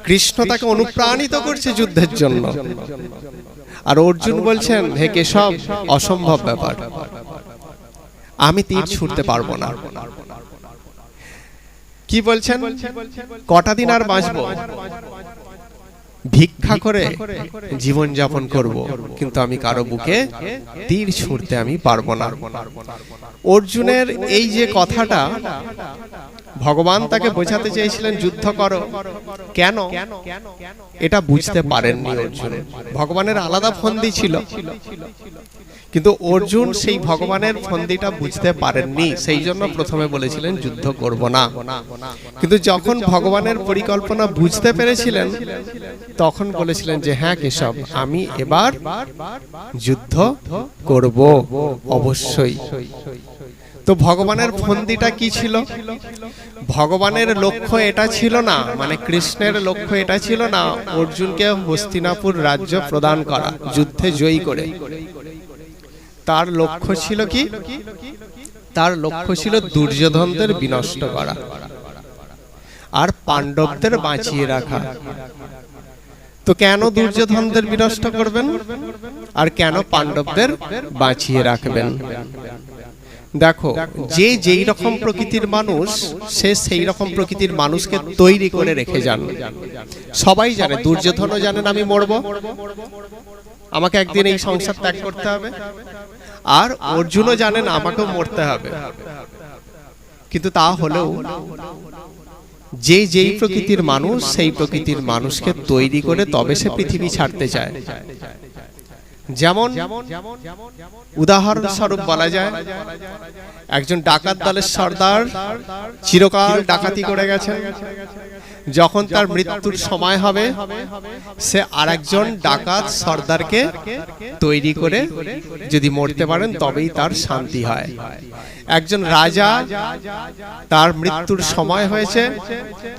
কৃষ্ণ তাকে অনুপ্রাণিত করছে যুদ্ধের জন্য। আর অর্জুন বলছেন, হে কেশব, অসম্ভব ব্যাপার, আমি তীর ছুঁড়তে পারবো না। কি বলছেন? কটা দিন আর বাঁচবো? ভিক্ষা করে জীবন যাপন করব, কিন্তু আমি কারো বুকে তীর ছুঁড়তে আমি পারবো না। অর্জুনের এই যে কথাটা, ভগবান তাকে বোঝাতে চেয়েছিলেন যুদ্ধ করো, কেন এটা বুঝতে পারেননি অর্জুন। ভগবানের আলাদা ফন্দি ছিল, কিন্তু অর্জুন সেই ভগবানের ফন্দিটা বুঝতে পারেননি, সেই জন্য প্রথমে বলেছিলেন যুদ্ধ করব না। কিন্তু যখন ভগবানের পরিকল্পনা বুঝতে পেরেছিলেন, তখন বলেছিলেন যে হ্যাঁ কেশব, আমি এবার যুদ্ধ করব অবশ্যই। তো ভগবানের ফন্দিটা কি ছিল? ভগবানের লক্ষ্য এটা ছিল না, মানে কৃষ্ণের লক্ষ্য এটা ছিল না অর্জুনকে হস্তিনাপুর রাজ্য প্রদান করা, যুদ্ধে জয়ী করে। তার লক্ষ্য ছিল কি? তার লক্ষ্য ছিল দুর্যোধনদের বিনষ্ট করা আর পাণ্ডবদের বাঁচিয়ে রাখা। তো কেন দুর্যোধনদের বিনষ্ট করবেন আর কেন পাণ্ডবদের বাঁচিয়ে রাখবেন? দেখো, যে যেই রকম প্রকৃতির মানুষ, সে সেই রকম প্রকৃতির মানুষকে তৈরি করে রেখে যান। সবাই জানে, দুর্যোধনও জানেন আমি মরব, আমাকে একদিন এই সংসার ত্যাগ করতে হবে, আর অর্জুনও জানেন আমাকেও মরতে হবে। কিন্তু তা হলেও যে যেই প্রকৃতির মানুষ, সেই প্রকৃতির মানুষকে তৈরি করে তবে সে পৃথিবী ছাড়তে চায়। যেমন উদাহরণস্বরূপ বলা যায়, একজন ডাকাত দলের সর্দার চিরকাল ডাকাতি করে গেছেন, যখন তার মৃত্যুর সময় হবে, সে আরেকজন ডাকাত সর্দারকে তৈরি করে যদি মরতে পারেন তবেই তার শান্তি হয়। একজন রাজা, তার মৃত্যুর সময় হয়েছে,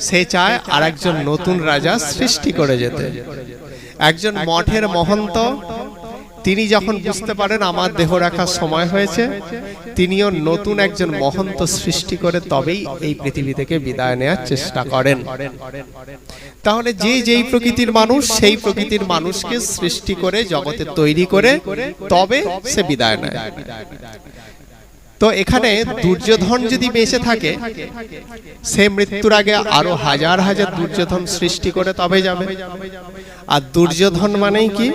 সে চায় আরেকজন নতুন রাজা সৃষ্টি করে যেতে। একজন মঠের মহন্ত, তিনি যখন বুঝতে পারেন আমার দেহ রাখার সময় হয়েছে, তিনিও নতুন একজন মহন্ত সৃষ্টি করে তবেই এই পৃথিবী থেকে বিদায় নেওয়ার চেষ্টা করেন। তাহলে যে যেই প্রকৃতির মানুষ, সেই প্রকৃতির মানুষকে সৃষ্টি করে জগতে তৈরি করে তবে সে বিদায় নেয়। তো এখানে দুর্যোধন যদি বেঁচে থাকে, সে মৃত্যুর আগে আরো হাজার হাজার দুর্যোধন সৃষ্টি করে তবে যাবে। আর দুর্যোধন মানেই কি?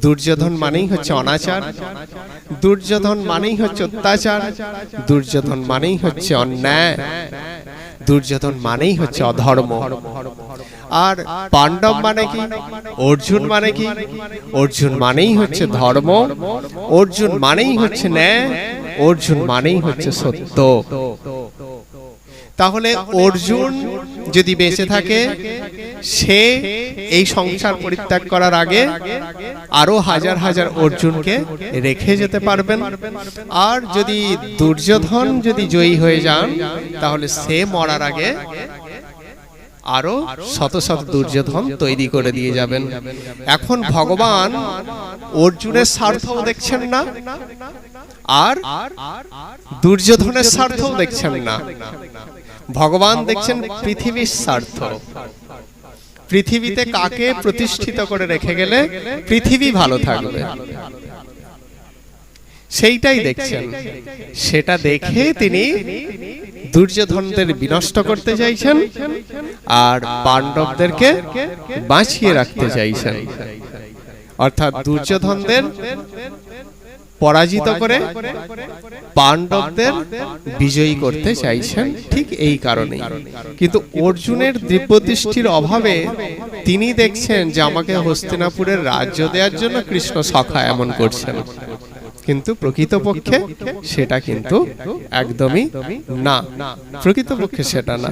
দুর্যোধন মানেই হচ্ছে অনাচার, দুর্যোধন মানেই হচ্ছে অত্যাচার, দুর্যোধন মানেই হচ্ছে অন্যায়, দুর্যোধন মানেই হচ্ছে অধর্ম। আর পাণ্ডব মানে কি? অর্জুন মানে কি? অর্জুন মানেই হচ্ছে ধর্ম, অর্জুন মানেই হচ্ছে ন্যায়, অর্জুন মানেই হচ্ছে সত্য। তাহলে অর্জুন যদি বেঁচে থাকে, সে এই সংসার পরিত্যাগ করার আগে আরো হাজার হাজার অর্জুনকে রেখে যেতে পারবেন। আর যদি দুর্যোধন যদি জয়ী হয়ে যান, তাহলে সে মরার আগে আরো শত শত দুর্যোধন তৈরি করে দিয়ে যাবেন। এখন ভগবান অর্জুনের স্বার্থও দেখছেন না, আর দুর্যোধনের স্বার্থও দেখছেন না। ভগবান দেখছেন পৃথিবীর স্বার্থ। পৃথিবীতে কাকে প্রতিষ্ঠিত করে রেখে গেলে পৃথিবী ভালো থাকবে, সেইটাই দেখছেন। সেটা দেখে তিনি দুর্যোধনদের বিনষ্ট করতে চাইছেন আর পাণ্ডবদেরকে বাঁচিয়ে রাখতে চাইছেন। অর্থাৎ দুর্যোধনদের পরাজিত করে পাণ্ডবদের বিজয়ী করতে চাইছেন, ঠিক এই কারণেই। কিন্তু অর্জুনের দিব্যদৃষ্টির অভাবে তিনি দেখছেন যে আমাকে হস্তিনাপুরের রাজ্য দেওয়ার জন্য কৃষ্ণ সখা এমন করছেন, কিন্তু প্রকৃতপক্ষে সেটা কিন্তু একদমই না, প্রকৃতপক্ষে সেটা না।